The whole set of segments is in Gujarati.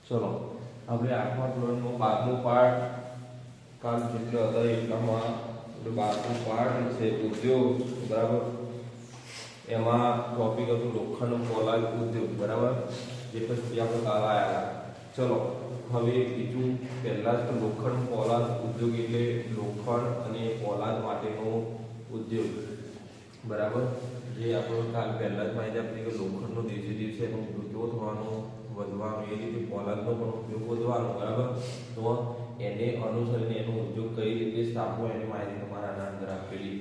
ચલો આપણે 8મા ધોરણનો 12મો પાઠ કાલ જેટલો હતો એટલામાં 12મો પાઠ છે ઉદ્યોગ બરાબર. એમાં ટોપિક હતું લોખંડ પોલાદ ઉદ્યોગ બરાબર. જે પછી આપણે કાલ આવ્યા. ચલો હવે બીજું પહેલા તો લોખંડ પોલાદ ઉદ્યોગ એટલે લોખંડ અને પોલાદ માટેનો ઉદ્યોગ બરાબર. જે આપણો કાલ પહેલા જ માહિતી આપી કે લોખંડનો દિવસે દિવસે એનો ઉપયોગ કેવો થવાનો વધવાનો, એ રીતે પોલાદનો પણ ઉપયોગ વધવાનો બરાબર. તો એને અનુસરીને એનો ઉદ્યોગ કઈ રીતે સ્થાપવો એની માહિતી તમારા આના અંદર આપેલી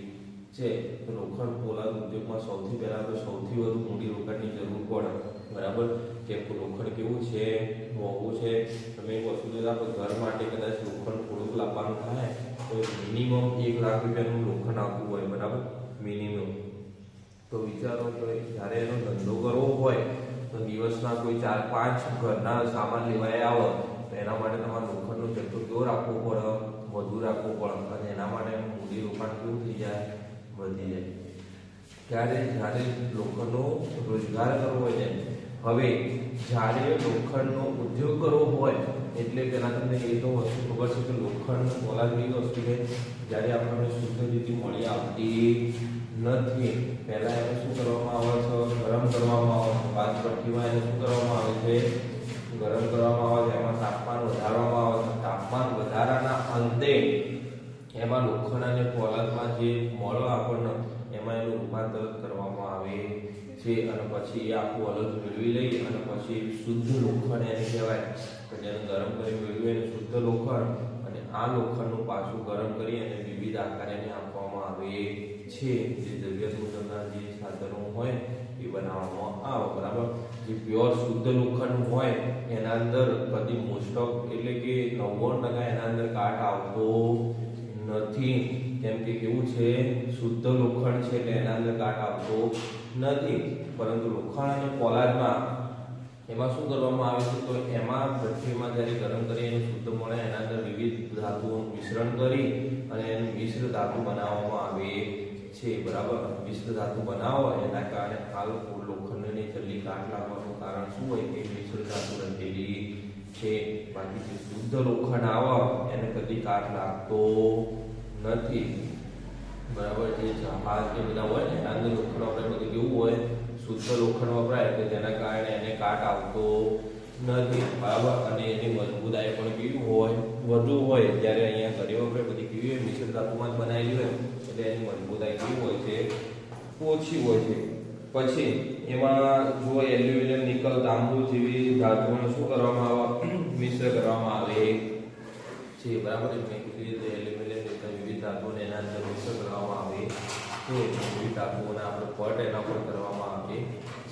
છે. તો લોખંડ પોલાદ ઉદ્યોગમાં સૌથી પહેલા તો સૌથી વધુ મૂડી રોકાણની જરૂર પડે બરાબર. કે લોખંડ કેવું છે, મોંઘું છે. તમે એક વસ્તુ જો આપણે ઘર માટે કદાચ લોખંડ થોડુંક લાવવાનું થાય તો મિનિમમ 1 લાખ રૂપિયાનું લોખંડ આવતું હોય બરાબર, મિનિમમ. તો વિચારો કે જ્યારે એનો ધંધો કરવો હોય તો દિવસના કોઈ 4-5 ઘરના સામાન લેવાય આવે તો એના માટે તમારે લોખંડનો જથ્થો કેવો રાખવો પડે, વધુ રાખવો પડે. અને એના માટે મૂડી રોકાણ કેવું થઈ જાય, વધી જાય. ત્યારે જ્યારે લોખંડનો રોજગાર કરવો હોય ને, હવે જ્યારે લોખંડનો ઉદ્યોગ કરવો હોય એટલે પહેલાં તમને એ તો વસ્તુ ખબર છે કે લોખંડ પોલાદ એવી વસ્તુ છે જ્યારે આપણને શુદ્ધ રીતે મળી આવતી નથી. પહેલાં એને શું કરવામાં આવે છે, ગરમ કરવામાં આવે છે. 5 ભઠ્ઠીમાં એને શું કરવામાં આવે છે, ગરમ કરવામાં આવે છે. એમાં તાપમાન વધારવામાં આવે છે. તાપમાન વધારાના અંતે એમાં લોખંડ અને પોલાદમાં જે મળે આપણને એમાં એનું રૂપાંતર કરવામાં આવે છે. અને પછી એ આખું અલગ મેળવી લઈ અને પછી શુદ્ધ લોખંડ એને કહેવાય. તો જેને ગરમ કરી મેળવી એને શુદ્ધ લોખંડ, અને આ લોખંડનું પાછું ગરમ કરી અને વિવિધ આકાર એને આપવામાં આવે છે. જે જરૂરિયાત મુજબના જે સાધનો હોય એ બનાવવામાં આવે બરાબર. જે પ્યોર શુદ્ધ લોખંડ હોય એના અંદર કદી મોસ્ટ ઓફ એટલે કે 99% એના અંદર કાટ આવતો નથી. કેમ કે કેવું છે, શુદ્ધ લોખંડ છે એટલે એના અંદર કાટ આવતો નથી. પરંતુ લોખંડ અને પોલાદમાં એમાં શું કરવામાં આવે છે, તો એમાં ભઠ્ઠીમાં જ્યારે ગરમ કરી એને શુદ્ધ મળે એના અંદર વિવિધ ધાતુઓનું મિશ્રણ કરી અને એનું મિશ્ર ધાતુ બનાવવામાં આવે છે બરાબર. મિશ્ર ધાતુ બનાવો એના કારણે હાલ લોખંડની જલ્દી કાટ લાગવાનું કારણ શું હોય કે મિશ્ર ધાતુ રહેલી છે. બાકી જે શુદ્ધ લોખંડ આવે એને કદી કાટ લાગતો નથી બરાબર. જે જહાજ કે બધા હોય ને એના અંદર લોખંડ આપણે બધું કેવું હોય, શુદ્ધ લોખંડ વપરાય એટલે જેના કારણે એને કાટ આવતો નથી બરાબર. અને એની મજબૂતાઈ પણ કેવી હોય, વધુ હોય. જ્યારે અહીંયા ઘરે આપણે બધી કેવી હોય, મિશ્ર ધાતુમાં જ બનાવેલી હોય એટલે એની મજબૂતાઈ કેવી હોય છે, ઓછી હોય છે. પછી એમાં જો એલ્યુમિનિયમ, નિકલ, તાંબુ જેવી ધાતુઓને શું કરવામાં આવે, મિશ્ર કરવામાં આવે છે બરાબર. એટલે કેવી રીતે એલ્યુમિનિયમ, નિકલ વિવિધ ધાતુઓને એના અંદર મિશ્ર કરવામાં આવે છે. વિવિધ ધાતુઓને આપણે પટ એના પર કરવામાં આવે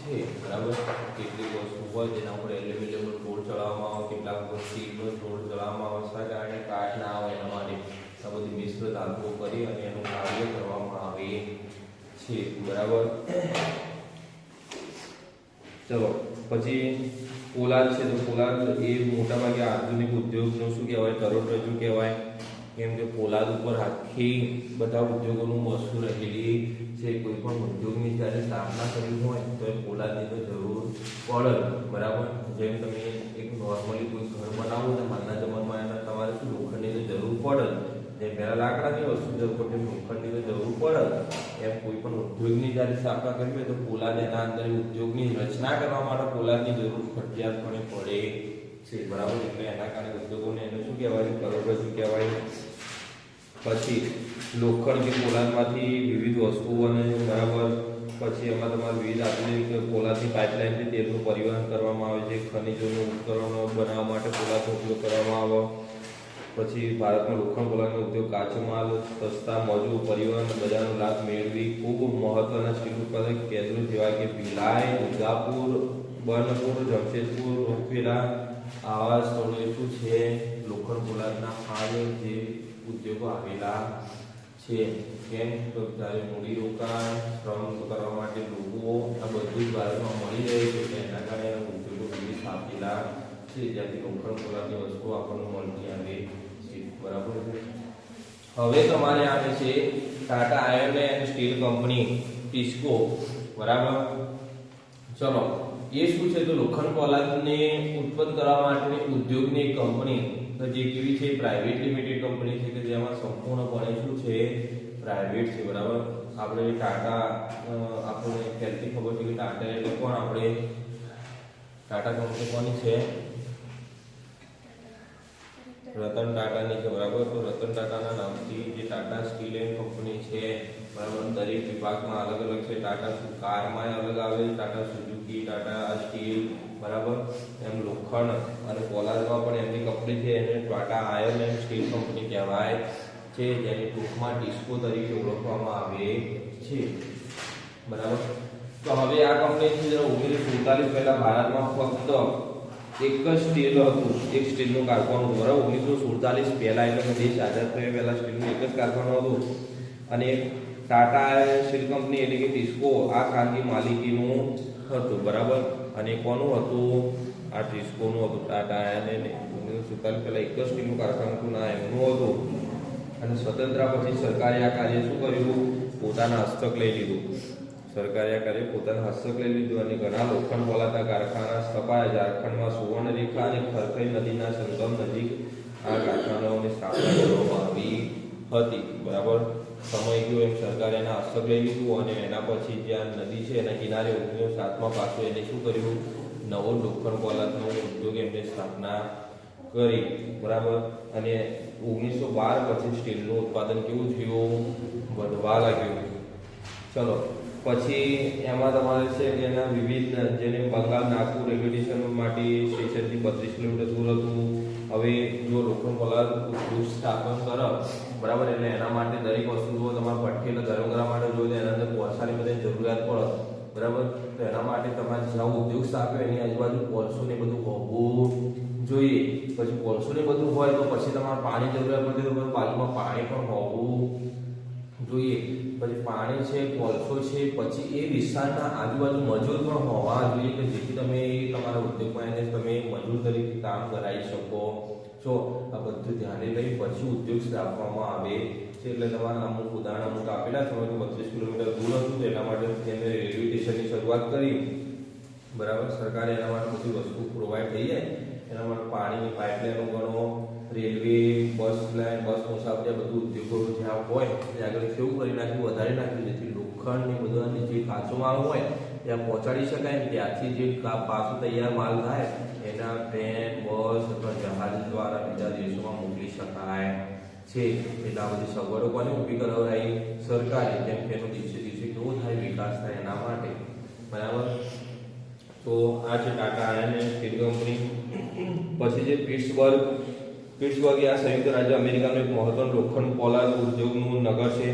છે બરાબર. કેટલીક વસ્તુ હોય જેના ઉપર એલ્યુમિનિયમનો લોડ ચડાવવામાં આવે, કેટલાક ઉપર સ્ટીલનો લોડ ચડાવવામાં આવે, શા કારણે કાટ ના આવે એના માટે આ બધી મિશ્ર ધાતુઓ કરી અને એનું કાર્ય કરવામાં આવે છે બરાબર. ચલો પછી પોલાદ છે. તો પોલાદ એ મોટાભાગે આધુનિક ઉદ્યોગનું શું કહેવાય, કરોડરજ્જુ કહેવાય. કેમ કે પોલાદ ઉપર આખી બધા ઉદ્યોગોનું વસ્તુ રહેલી છે. કોઈ પણ ઉદ્યોગની જ્યારે સ્થાપના કરવી હોય તો એ પોલાદની તો જરૂર પડે બરાબર. જેમ તમે એક નોર્મલી કોઈ ઘર બનાવો તો હાલના જમાનામાં એના તમારે શું લોખંડની તો જરૂર પડે. જેમ પહેલાં લાકડાની વસ્તુ જરૂર પડે લોખંડની તો જરૂર પડે. એમ કોઈ પણ ઉદ્યોગની જ્યારે સ્થાપના કરવી હોય તો પોલાદ એના અંદર ઉદ્યોગની રચના કરવા માટે પોલાદની જરૂર ફરજિયાતપણે પડે છે બરાબર. એટલે એના કારણે ઉદ્યોગોને એને શું કહેવાય, કરોડરજ્જુ કહેવાય. પછી લોખંડ કે પોલાદમાંથી વિવિધ વસ્તુઓ અને બરાબર. પછી એમાં તમારે વિવિધ આધુનિક પોલાદની પાઇપલાઇનથી તેલનું પરિવહન કરવામાં આવે છે. ખનિજોનું ઉપકરણો બનાવવા માટે પોલાદનો ઉપયોગ કરવામાં આવે. પછી ભારતમાં લોખંડ પોલાદનો ઉદ્યોગ કાચો માલ સસ્તા મોજું પરિવહન બજારનો લાભ મેળવી ખૂબ મહત્વના સ્ટીલ ઉત્પાદક કેન્દ્રો જેવા કે ભિલાઈ, દુર્ગાપુર, બર્નપુર, જમશેદપુર, રોકવેલા આવા સ્થળોએ શું છે, લોખંડ પોલાદના હાલ જે ઉદ્યોગો આવેલા છે. કેમ તો જ્યારે મૂડી રોકાણ, શ્રમ કરવા માટે લોકો આ બધું જ ભારતમાં મળી રહે છે એટલે એના કારણે ઉદ્યોગો વિવિધ સ્થાપેલા છે જ્યાંથી લોખંડ પોલાદની વસ્તુઓ આપણને મળતી આવે છે બરાબર છે. હવે તમારે આવે છે Tata Iron and Steel Company TISCO બરાબર. ચલો એ શું છે તો લોખંડ પોલાદને ઉત્પન્ન કરવા માટેની ઉદ્યોગની એક કંપની જે કેવી છે પ્રાઇવેટ લિમિટેડ કંપની છે કે જેમાં સંપૂર્ણપણે શું છે પ્રાઇવેટ છે બરાબર. આપણે ટાટા આપણને પહેલથી ખબર છે કે ટાટા એટલે કોણ, આપણે ટાટા કંપની કોની છે, રતન ટાટાની છે બરાબર. તો રતન ટાટાના નામથી જે ટાટા સ્ટીલ એન્ડ કંપની છે બરાબર, દરેક વિભાગમાં અલગ અલગ છે. ટાટા કારમાં અલગ આવે, ટાટા સુઝુકી, ટાટા સ્ટીલ બરાબર. એમ લોખંડ અને પોલાદમાં પણ એમની કંપની છે, એને Tata Iron and Steel company કહેવાય છે, જેને ટૂંકમાં ટિસ્કો તરીકે ઓળખવામાં આવે છે બરાબર. તો હવે આ કંપની 1947 પહેલા ભારતમાં ફક્ત એક જ સ્ટીલ હતું, એક સ્ટીલનું કારખાનું હતું બરાબર. 1947 પહેલા એટલે દેશ આઝાદ થયા પહેલા સ્ટીલનું એક જ કારખાનું હતું અને ટાટા સ્ટીલ કંપની એટલે કે ટિસ્કો આ ખાનગી માલિકીનું હતું બરાબર. અને કોનું હતું, આ ટિસ્કોનું હતું. ટાટા અને 1947 પહેલા એક જ સ્ટીલનું કારખાનું હતું ના એમનું હતું. અને સ્વતંત્રતા પછી સરકારે આ કાર્ય શું કર્યું, પોતાના હસ્તક લઈ લીધું. સરકારે આ કાર્ય પોતાના હસ્તક લઈ લીધું અને ઘણા લોખંડ પોલાદના કારખાના સ્થપાયા. ઝારખંડમાં સુવર્ણરેખા અને ખરખઈ નદીના સંગમ નજીક આ કારખાનાઓની સ્થાપના કરવામાં આવી હતી બરાબર. સમય ગયો એમ સરકારે એના હસ્તક લઈ લીધું અને એના પછી જ્યાં નદી છે એના કિનારે 1907માં પાછું એને શું કર્યું, નવો લોખંડ પોલાદનો ઉદ્યોગ એમને સ્થાપના કરી બરાબર. અને 1912 પછી સ્ટીલનું ઉત્પાદન કેવું થયું, વધવા લાગ્યું. ચલો પછી એમાં તમારે છે કે એના વિવિધ જેને બંગાળ નાગપુર રેલવે સ્ટેશન માટે સ્ટેશનથી 32 કિલોમીટર દૂર હતું. હવે જો લોખંડ પોલાદ ઉદ્યોગ સ્થાપન કરે બરાબર, એટલે એના માટે દરેક વસ્તુઓ તમારે ભઠ્ઠી એટલે ગરમ કરવા માટે જોઈએ, એના અંદર કોલસાની બધી જરૂરિયાત પડે બરાબર. તો એના માટે તમારે જ્યાં ઉદ્યોગ સ્થાપ્યો એની આજુબાજુ કોલસો ને બધું હોવું જોઈએ. પછી કોલસો ને બધું હોય તો પછી તમારે પાણી જરૂરિયાત પડે તો બાજુમાં પાણી પણ હોવું જોઈએ. પછી પાણી છે, કોલસો છે, પછી એ વિસ્તારના આજુબાજુ મજૂર પણ હોવા જોઈએ કે જેથી તમે તમારા ઉદ્યોગમાં એને તમે મજૂર તરીકે કામ કરાવી શકો છો. આ બધું ધ્યાને લઈ પછી ઉદ્યોગ સ્થાપવામાં આવે છે. એટલે તમારા અમુક ઉદાહરણ અમુક આપેલા છે કે 32 કિલોમીટર દૂર હતું તો એના માટે તેને રેલવે સ્ટેશનની શરૂઆત કરી બરાબર. સરકારે એના માટે બધી વસ્તુ પ્રોવાઈડ થઈ જાય, એના માટે પાણીની પાઇપલાઇનો ગણો, રેલવે, બસ લાઇન, બસ મુસાફરી બધું ઉદ્યોગો જ્યાં હોય ત્યાં આગળ કેવું કરી નાખ્યું, વધારી નાખ્યું, જેથી લોખંડ ને બધા જે કાચો માલ હોય ત્યાં પહોંચાડી શકાય ને ત્યાંથી જે પાછું તૈયાર માલ થાય એના ટ્રેન, બસ અથવા જહાજ દ્વારા બીજા દેશોમાં મોકલી શકાય છે. એટલે આ બધી સગવડો કોને ઊભી કરાવરાઈ, સરકારે, જેમ કે એનો દિવસે દિવસે કેવો થાય વિકાસ થાય એના માટે બરાબર. તો આ છે Tata Iron and Steel company. પછી જે પિટ્સબર્ગ એ આ સંયુક્ત રાજ્ય અમેરિકાનું એક મહત્વનું લોખંડ પોલાદ ઉદ્યોગનું નગર છે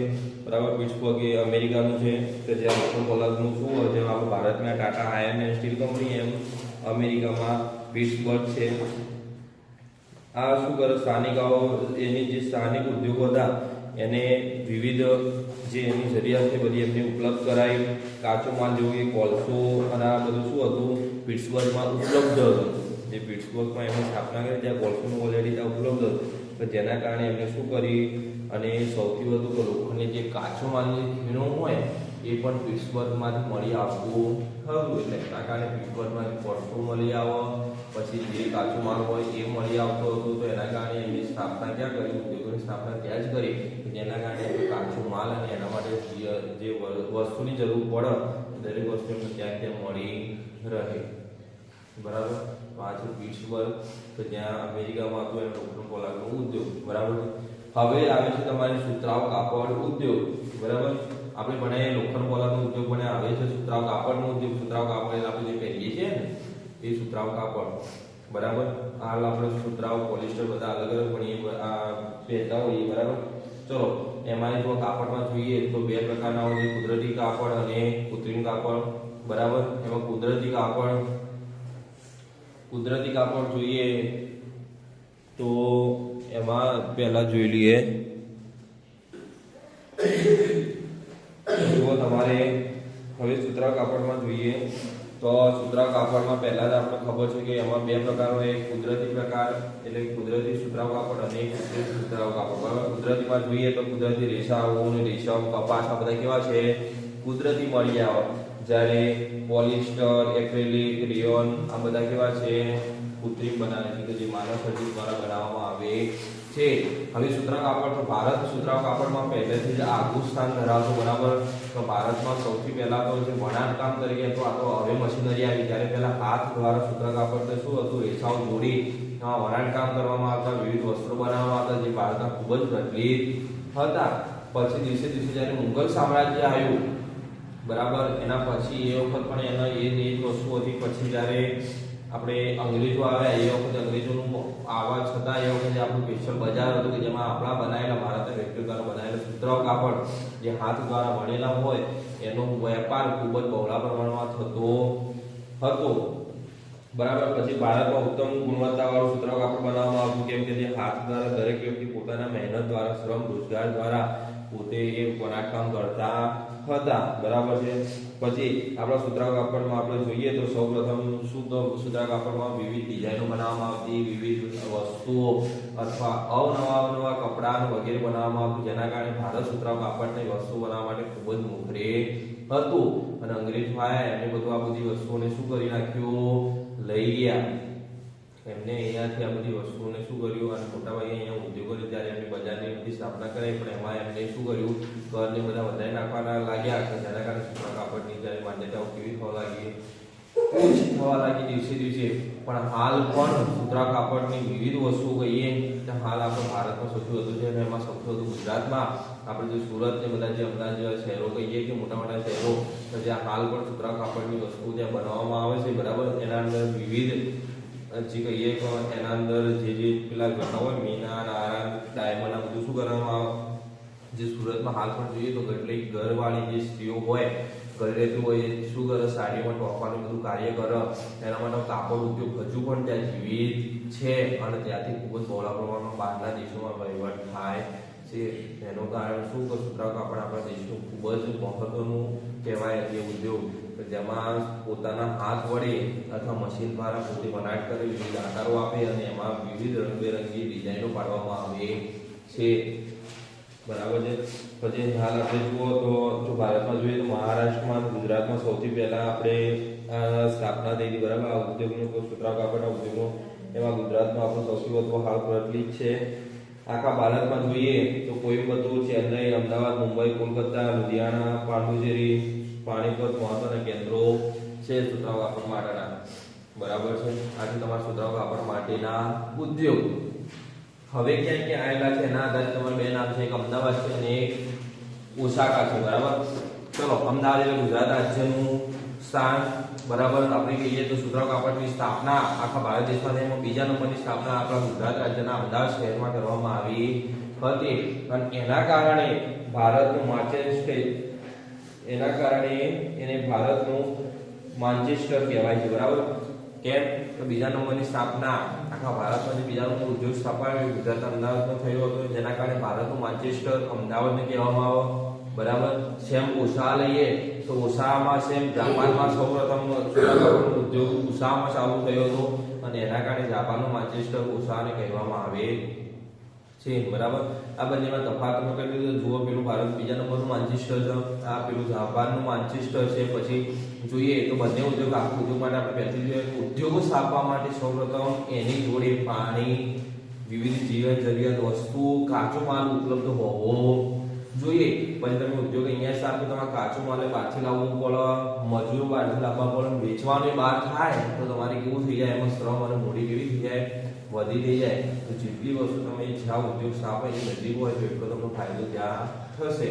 બરાબર. પિટ્સબર્ગ એ અમેરિકાનું છે કે જ્યાં લોખંડ પોલાદનું શું હોય, જેમ આપણે ભારતમાં Tata Iron and Steel Company એમ અમેરિકામાં પિટ્સબર્ગ છે. આ શું કરે, સ્થાનિકાઓ એની જે સ્થાનિક ઉદ્યોગો હતા એને વિવિધ જે એની જરૂરિયાત છે બધી એમને ઉપલબ્ધ કરાવી. કાચો માલ જેવું કે કોલસો અને આ બધું શું હતું પિટ્સબર્ગમાં ઉપલબ્ધ હતું. જે પિટ્સબર્ગમાં એમની સ્થાપના કરી ત્યાં કોલસોનું ઓલરેડી ત્યાં ઉપલબ્ધ હતું, તો જેના કારણે એમને શું કરી અને સૌથી વધુ તો લોખંડની જે કાચો માલની ખીણો હોય એ પણ પિટ્સબર્ગમાંથી મળી આવતું હતું. એટલે એના કારણે પિટ્સબર્ગમાંથી કોલસો મળી આવે, પછી જે કાચો માલ હોય એ મળી આવતો હતો. તો એના કારણે એમની સ્થાપના ક્યાં કરી, ઉદ્યોગોની સ્થાપના ત્યાં જ કરી, જેના કારણે કાચો માલ અને એના માટે જે વસ્તુની જરૂર પડે દરેક વસ્તુ એમને ત્યાં મળી રહે બરાબર. તો આ છે પિટ્સબર્ગ કે જ્યાં અમેરિકામાં હતું એનો લોખંડ પોલાદનો ઉદ્યોગ બરાબર. હવે આવે છે તમારી સુતરાઉ કાપડ ઉદ્યોગ બરાબર. આપણે ભણાવીએ લોખંડ પોલાદનો ઉદ્યોગ પણ આવે છે સુતરાઉ કાપડનો ઉદ્યોગ. સુતરાઉ કાપડ એટલે આપણે જે પહેરીએ છીએ ને એ સુતરાઉ કાપડ બરાબર. હાલ આપણે સુતરાઉ, પોલિસ્ટર બધા અલગ અલગ ભણીએ આ પહેરતા હોઈએ બરાબર. ચલો એમાં જો કાપડમાં જોઈએ તો બે પ્રકારના હોય છે, કુદરતી કાપડ અને કૃત્રિમ કાપડ બરાબર. એમાં કુદરતી કાપડ જોઈએ તો એમાં પહેલા જોઈ લઈએ જો તમારે હવે સુતરાઉ કાપડમાં જોઈએ તો સુતરાઉ કાપડમાં પહેલા જ આપણે ખબર છે કે એમાં બે પ્રકાર હોય, કુદરતી પ્રકાર એટલે કુદરતી સુતરાઉ કાપડ અને કૃત્રિમ સુતરાઉ કાપડ બરાબર. કુદરતીમાં જોઈએ તો કુદરતી રેસાઓ અને રેશમ, કપાસ આ બધા કેવા છે કુદરતી મળી આવે. જ્યારે પોલિસ્ટર, એક્રેલિક, રેયોન આ બધા કેવા છે? કૃત્રિમ બનાવે છે કે જે માનવ સર્જિત દ્વારા બનાવવામાં આવે છે. હવે સુતરાઉ કાપડ, તો ભારત સુતરાઉ કાપડમાં પહેલેથી જ આગવું સ્થાન ધરાવતો, બરાબર. તો ભારતમાં સૌથી પહેલા તો જે વણાટકામ તરીકે તો આ તો હવે મશીનરી આવી, ત્યારે પહેલા હાથ દ્વારા સુતરાઉ કાપડ તો શું હતું? રેસાઓ જોડી વણાટકામ કરવામાં આવતા, વિવિધ વસ્ત્રો બનાવવામાં આવતા, જે ભારતમાં ખૂબ જ પ્રચલિત હતા. પછી દિવસે દિવસે જ્યારે મુઘલ સામ્રાજ્ય આવ્યું, બરાબર, એના પછી એ વખત પણ એના એ જ વસ્તુ હતી. પછી જ્યારે આપણે અંગ્રેજો આવ્યા, એ વખતે અંગ્રેજોનું આવવા છતાં એ વખતે આપણું સ્પેશિયલ બજાર હતું કે જેમાં આપણા બનાવેલા, ભારતીય વ્યક્તિઓ દ્વારા બનાવેલા સુતરાઉ કાપડ જે હાથ દ્વારા વણેલા હોય એનો વેપાર ખૂબ જ બહોળા પ્રમાણમાં થતો હતો, બરાબર. પછી ભારતમાં ઉત્તમ ગુણવત્તાવાળું સુતરાઉ કાપડ બનાવવામાં આવતું, કેમ કે જે હાથ દ્વારા દરેક વ્યક્તિ પોતાના મહેનત દ્વારા, શ્રમ રોજગાર દ્વારા પોતે એ વણાટકામ કરતા હતા, બરાબર છે. પછી આપણા સુતરાઉ કાપડમાં આપણે જોઈએ તો સૌપ્રથમ શું, તો સુતરાઉ કાપડમાં વિવિધ ડિઝાઇનો બનાવવામાં આવતી, વિવિધ વસ્તુઓ અથવા અવનવા કપડાં વગેરે બનાવવામાં આવતું, જેના કારણે ભારત સુતરાઉ કાપડની વસ્તુ બનાવવા માટે ખૂબ જ મોખરે હતું. અને અંગ્રેજો આવ્યા, એમને બધું આ બધી વસ્તુઓને શું કરી નાખ્યું? લઈ ગયા. એમને અહીંયાથી આ બધી વસ્તુઓને શું કર્યું? અને મોટાભાગે અહીંયા ઉદ્યોગો ત્યારે એમની બજારની બધી સ્થાપના કરી, પણ એમાં એમને શું કર્યું? કરને બધા વધારી નાખવાના લાગ્યા, જેના કારણે સુતરાઉ કાપડની જ્યારે માન્યતાઓ કેવી થવા લાગી? ઓછી થવા લાગી દિવસે દિવસે. પણ હાલ પણ સુતરાઉ કાપડની વિવિધ વસ્તુઓ કહીએ તો હાલ આપણે ભારતમાં સૌથી વધુ છે, અને એમાં સૌથી વધુ ગુજરાતમાં આપણે જે સુરત ને બધા જે અમદાવાદ જેવા શહેરો કહીએ કે મોટા મોટા શહેરો, તો જ્યાં હાલ પણ સુતરાઉ કાપડની વસ્તુ જ્યાં બનાવવામાં આવે છે, બરાબર. એના અંદર વિવિધ જે કહીએ તો એના અંદર જે પેલા ઘણા હોય મીના, નારા, ડાયમંડ આ બધું શું કરવામાં આવે? જે સુરતમાં હાલ પણ જોઈએ તો કેટલીક ઘરવાળી જે સ્ત્રીઓ હોય, ઘરે રહેતી હોય, એ શું કરે? સાડીમાં ટોપવાનું બધું કાર્ય કરે. એના માટે કાપડ ઉદ્યોગ હજુ પણ ત્યાં જીવિત છે, અને ત્યાંથી ખૂબ જ બહોળા પ્રમાણમાં બહારના દેશોમાં વહીવટ થાય છે. એનું કારણ શું? કે સુતરાઉ કાપડ આપણા દેશનું ખૂબ જ મહત્વનું કહેવાય એ ઉદ્યોગ, જેમાં પોતાના હાથ વડે અથવા મશીન દ્વારા પોતે વણાટ કરે, વિવિધ આકારો આપે અને એમાં વિવિધ રંગબેરંગી ડિઝાઇનો પાડવામાં આવે છે, બરાબર છે. પછી હાલ આપણે જુઓ તો જો ભારતમાં જોઈએ તો મહારાષ્ટ્રમાં, ગુજરાતમાં સૌથી પહેલા આપણે સ્થાપના થઈ હતી, બરાબર. આ ઉદ્યોગનું, સુતરાઉ કાપડના ઉદ્યોગનું, એમાં ગુજરાતમાં આપણું સૌથી વધુ હાલ પ્રચલિત છે. આખા ભારતમાં જોઈએ તો કોઈમ્બતુર, ચેન્નઈ, અમદાવાદ, મુંબઈ, કોલકાતા, લુધિયાણા, પાંડુચેરી, પાણીપત મહત્વના કેન્દ્રો છે સુતરાઉ કાપડ માટેના, બરાબર છે. આજે તમારા સુતરાઉ કાપડ માટેના ઉદ્યોગ હવે ક્યાં ક્યાં આવેલા છે એના આધારે તમારે બે નામ છે, એક અમદાવાદ છે અને એક ઓસાકા છે, બરાબર. ચલો, અમદાવાદ એટલે ગુજરાત રાજ્યનું સ્થાન, બરાબર. આપણે કહીએ તો સુતરાઉ કાપડની સ્થાપના આખા ભારત દેશમાં થઈ, એમાં બીજા નંબરની સ્થાપના આપણા ગુજરાત રાજ્યના અમદાવાદ શહેરમાં કરવામાં આવી હતી. અને એના કારણે ભારતનું એને ભારતનું માન્ચેસ્ટર કહેવાય છે, બરાબર. કેમ? તો બીજા નંબરની સ્થાપના આખા ભારતમાં બીજા નંબર ઉદ્યોગ સ્થાપના ગુજરાત અમદાવાદમાં થયો હતો, જેના કારણે ભારતનું માન્ચેસ્ટર અમદાવાદને કહેવામાં આવે, બરાબર. સેમ ઓસાકા લઈએ તો ઓસાકામાં સેમ જાપાનમાં સૌપ્રથમ ઉદ્યોગ ઓસાકામાં ચાલુ થયો હતો, અને એના કારણે જાપાનનું માન્ચેસ્ટર ઓસાકાને કહેવામાં આવે છે, બરાબર. આ બંનેમાં તફાવત કરી જુઓ, પેલું ભારત બીજા નંબરનું માન્ચેસ્ટર છે, આ પેલું જાપાનનું માન્ચેસ્ટર છે. પછી જોઈએ તો બંને ઉદ્યોગ, આખો ઉદ્યોગ માટે આપણે પહેલી જોઈએ ઉદ્યોગો સ્થાપવા માટે સૌપ્રથમ એની જોડે પાણી, વિવિધ જીવન જરૂરિયાત વસ્તુઓ, કાચો માલ ઉપલબ્ધ હોવો જોઈએ. પછી તમે ઉદ્યોગ અહીંયા સ્થાપો, તમારે કાચો માલ બહારથી લાવવો પડે, મજૂરો બહારથી લાવવા પડે, વેચવાનું બહાર થાય તો તમારે કેવું થઈ જાય? એમાં શ્રમ અને મૂડી કેવી થઈ જાય? વધી થઈ જાય. તો જેટલી વસ્તુ તમે જ્યાં ઉદ્યોગ સ્થાપો એની નજીક હોય તો એટલો તમને ફાયદો ત્યાં થશે,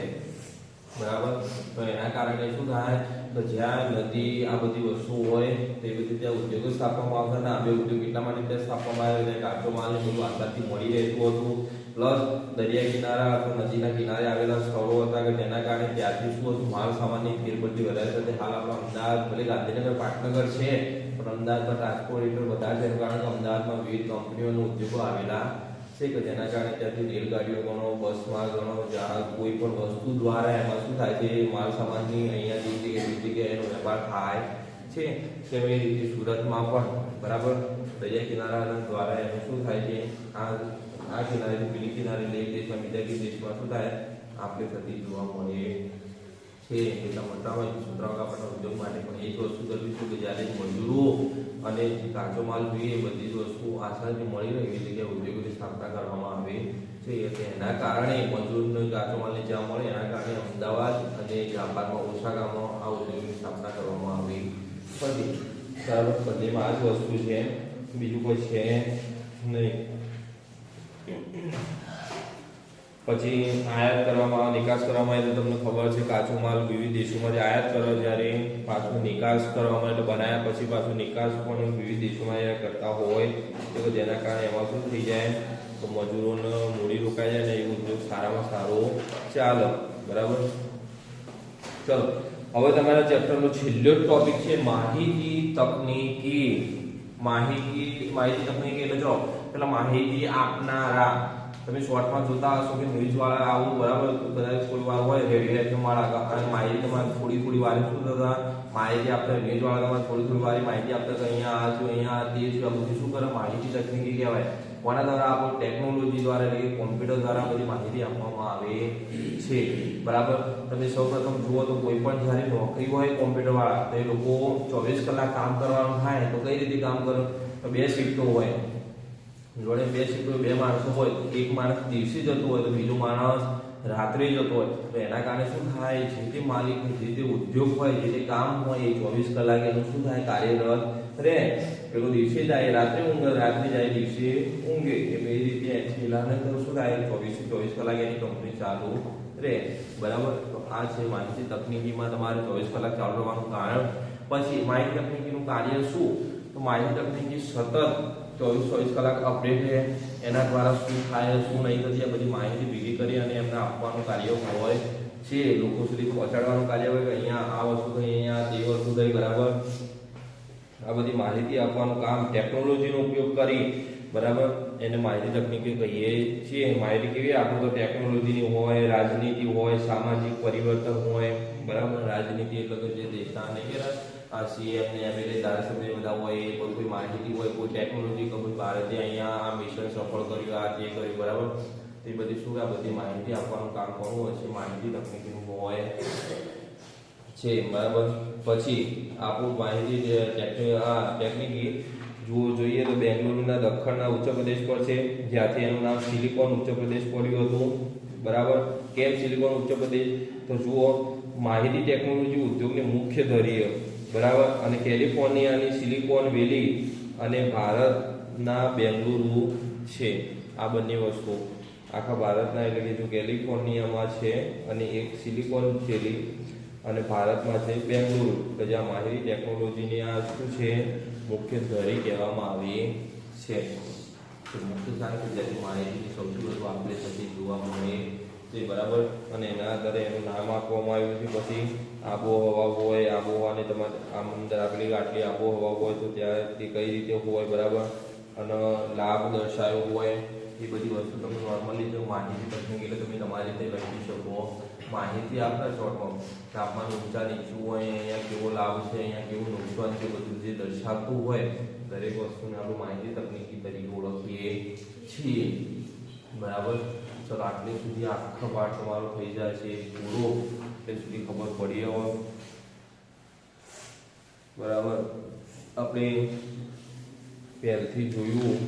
બરાબર. તો એના કારણે શું થાય? તો જ્યાં નદી આ બધી વસ્તુ હોય તે બધી ત્યાં ઉદ્યોગો સ્થાપવામાં આવતા, ને આ બે ઉદ્યોગ એટલા માટે ત્યાં સ્થાપવામાં આવ્યા કાચો માલ ને બધું આસાનથી મળી રહેતું હતું, પ્લસ દરિયા કિનારા અથવા નદીના કિનારે આવેલા સ્થળો હતા કે તેના કારણે ત્યાંથી શું હતું? માલ સામાનની ફેરબદલી વધારે થતી. હાલ આપણા અમદાવાદ ભલે ગાંધીનગર, પાટનગર છે, પણ અમદાવાદમાં ટ્રાન્સપોર્ટેટર વધારે છે, કારણ કે અમદાવાદમાં વિવિધ કંપનીઓ અને ઉદ્યોગો આવેલા છે કે જેના કારણે ત્યાંથી રેલગાડીઓ ગણો, બસ માર્ગ ગણો, જહાજ, કોઈ પણ વસ્તુ દ્વારા એમાં શું થાય છે? માલ સામાનની અહીંયા જે જગ્યાએ બીજી જગ્યાએ એનો વેપાર થાય છે. તેવી રીતે સુરતમાં પણ, બરાબર, દરિયા કિનારા દ્વારા એનું શું થાય છે? આ કિનારેથી પેલી કિનારે લઈ દેશમાં બીજા દેશમાં શું થાય? આપણે થતી જોવા મળે છે એટલા મોટા હોય સુતરાઉ કાપડના ઉદ્યોગ માટે પણ એ જ વસ્તુ કરવી છે કે જ્યારે મજૂરો અને કાચો માલ જોઈએ બધી જ વસ્તુ આસાનીથી મળી રહે એવી જગ્યાએ ઉદ્યોગોની સ્થાપના કરવામાં આવે છે. એટલે એના કારણે મજૂરનો કાચો માલને જ્યાં મળે એના કારણે અમદાવાદ અને જાપાનમાં ઓછા ગામમાં આ ઉદ્યોગની સ્થાપના કરવામાં આવી હતી. બરાબર, બંનેમાં આ જ વસ્તુ છે, બીજું કોઈ છે નહીં. પછી આયાત કરવામાં નિકાસ કરવામાં આવે તો તમને ખબર છે કાચો માલ વિવિધ દેશોમાંથી આયાત કરો જ્યારે પાછો નિકાસ કરવામાં એટલે બનાવ્યા પછી પાછો નિકાસ પણ વિવિધ દેશોમાં કરતા હોય તો જેના કારણે એમાં શું થઈ જાય તો મજૂરોને મૂડી રોકાઈ જાય ને એ ઉદ્યોગ સારામાં સારો ચાલે. બરાબર, ચલો હવે તમારા ચેપ્ટરનો છેલ્લો ટોપિક છે માહિતી તકનીકી. માહિતી તકનીકી એટલે જો પેલા માહિતી આપનારા તમે શોર્ટમાં જોતા હશો કે ન્યૂઝ વાળા આવું બરાબર કદાચ કોઈ વાર હોય રેડિયો એફએમ વાળા અને માહિતી તમારે થોડી વાર શું થતા માહિતી આપતા ન્યૂઝ વાળા તમારે થોડી વાર માહિતી આપતા કે અહીંયા આ છું અહીંયા તે છું આ બધું શું કરે માહિતી તકનીકી કહેવાય. કોના દ્વારા આપણું ટેકનોલોજી દ્વારા એટલે કે કોમ્પ્યુટર દ્વારા બધી માહિતી આપવામાં આવે છે. બરાબર, તમે સૌપ્રથમ જુઓ તો કોઈ પણ જ્યારે નોકરી હોય કોમ્પ્યુટર વાળા તો એ લોકો 24 કલાક કામ કરવાનું થાય તો કઈ રીતે કામ કરે તો 2 શિફ્ટો હોય જોડે 2 શિફ્ટો 2 માણસો હોય તો એક માણસ દિવસે જતો હોય તો બીજો માણસ રાત્રે જતો હોય તો એના કારણે શું થાય જે તે માલિક જે તે ઉદ્યોગ હોય જે તે કામ હોય એ 24 કલાક એનું શું થાય કાર્યરત રહે. પેલો દિવસે જાય રાત્રે ઊંઘે રાત્રે જાય દિવસે ઊંઘે એટલે એ રીતે પેલાને તો શું થાય 24 કલાક એની કંપની ચાલુ રહે. બરાબર, તો આ છે માહિતી તકનીકીમાં તમારે 24 કલાક ચાલુ રહેવાનું કારણ. પછી માહિતી તકનીકીનું કાર્ય શું તો માહિતી તકનીકી સતત 24 કલાક અપડેટ રહે એના દ્વારા શું થાય શું નહીં થતી આ બધી માહિતી ભેગી કરી અને એમને આપવાનું કાર્ય હોય છે. લોકો સુધી પહોંચાડવાનું કાર્ય હોય કે અહીંયા આ વસ્તુ થઈ અહીંયા તે વસ્તુ થઈ. બરાબર, આ બધી માહિતી આપવાનું કામ ટેકનોલોજીનો ઉપયોગ કરી બરાબર એને માહિતી તકનીકી કહીએ છીએ. માહિતી કેવી આપણે તો ટેકનોલોજીની હોય રાજનીતિ હોય સામાજિક પરિવર્તન હોય. બરાબર, રાજનીતિ એટલે કે જે દેશના નહીં કે આ સીએમ ને એમએલએ ધારાસભ્ય બધા હોય કોઈ માહિતી હોય કોઈ ટેકનોલોજી કે કોઈ ભારતે અહીંયા આ મિશન સફળ કર્યું આ તે કર્યું. બરાબર, તે બધી શું આ બધી માહિતી આપવાનું કામ કરવું હોય છે માહિતી તકનીકીનું હોય છે. બરાબર, પછી આપણું માહિતી ટેકનીકી જોઈએ તો બેંગ્લોરના દક્ષિણના ઉત્તર પ્રદેશ પર છે જ્યાંથી એનું નામ સિલિકોન ઉત્તર પ્રદેશ પડ્યું હતું. બરાબર, કેમ સિલિકોન ઉત્તર પ્રદેશ તો જુઓ માહિતી ટેકનોલોજી ઉદ્યોગની મુખ્ય ધરી બરાબર અને કેલિફોર્નિયાની સિલિકોન વેલી અને ભારતના બેંગલુરુ છે. આ બંને વસ્તુ આખા ભારતના એટલે કે જો કેલિફોર્નિયામાં છે અને એક સિલિકોન વેલી અને ભારતમાં છે બેંગલુરુ કે જ્યાં માહિતી ટેકનોલોજીની આ શું છે મુખ્ય ધરી કહેવામાં આવી છે. મુખ્ય કારણ કે જેની માહિતીની સૌથી વધુ આપણે થતી જોવા મળે છે. બરાબર, અને એના આધારે એનું નામ આપવામાં આવ્યું છે. પછી આબોહવા હોય આબોહવાને તમારે આમ અંદર આટલી આબોહવા હોય તો ત્યાં તે કઈ રીતે હોય. બરાબર, અને લાભ દર્શાવ્યો હોય એ બધી વસ્તુ તમે નોર્મલી જો માહિતી તકનીક એટલે તમે તમારી રીતે લખી શકો. માહિતી આપના શોર્ટમાં તાપમાન ઊંચા નીચું હોય અહીંયા કેવો લાભ છે અહીંયા કેવું નુકસાન છે બધું જે દર્શાવતું હોય દરેક વસ્તુને આપણે માહિતી તકનીકી તરીકે ઓળખીએ છીએ. બરાબર, ચલો આટલે સુધી આખા પાઠ તમારો થઈ જાય છે પૂરો એટલે સુધી ખબર પડી હોય. બરાબર, આપણે પહેલથી જોયું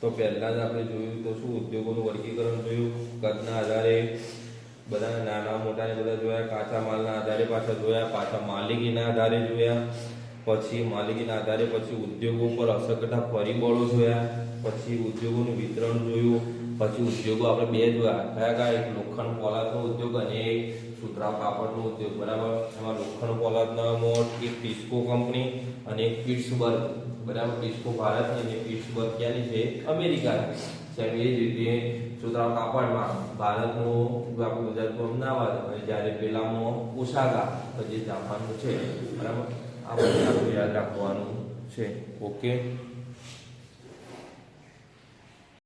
તો પહેલા જ આપણે જોયું તો શું ઉદ્યોગોનું વર્ગીકરણ જોયું કદના આધારે બધા નાના મોટા બધા જોયા કાચા માલના આધારે પાછા જોયા પાછા માલિકીના આધારે જોયા પછી માલિકીના આધારે પછી ઉદ્યોગો પર અસર કરતા પરિબળો જોયા પછી ઉદ્યોગોનું વિતરણ જોયું પછી ઉદ્યોગો આપણે બે જોયા કયા એક લોખંડ પોલાદનો ઉદ્યોગ અને એક સુતરાઉ કાપડનો ઉદ્યોગ. બરાબર, એમાં લોખંડ પોલાદના એક ટિસ્કો કંપની અને એક પિટ્સબર્ગ. બરાબર, ટિસ્કો ભારતની અને પિટ્સબર્ગ ક્યાંની છે અમેરિકાની. એ જ રીતે સુતરાઉ કાપડમાં ભારતનું આપણું ગુજરાતનું અમદાવાદ અને જ્યારે પેલામાં ઓસાકા જે જાપાનનું છે. બરાબર, આ બધું આપણે યાદ રાખવાનું છે. ઓકે.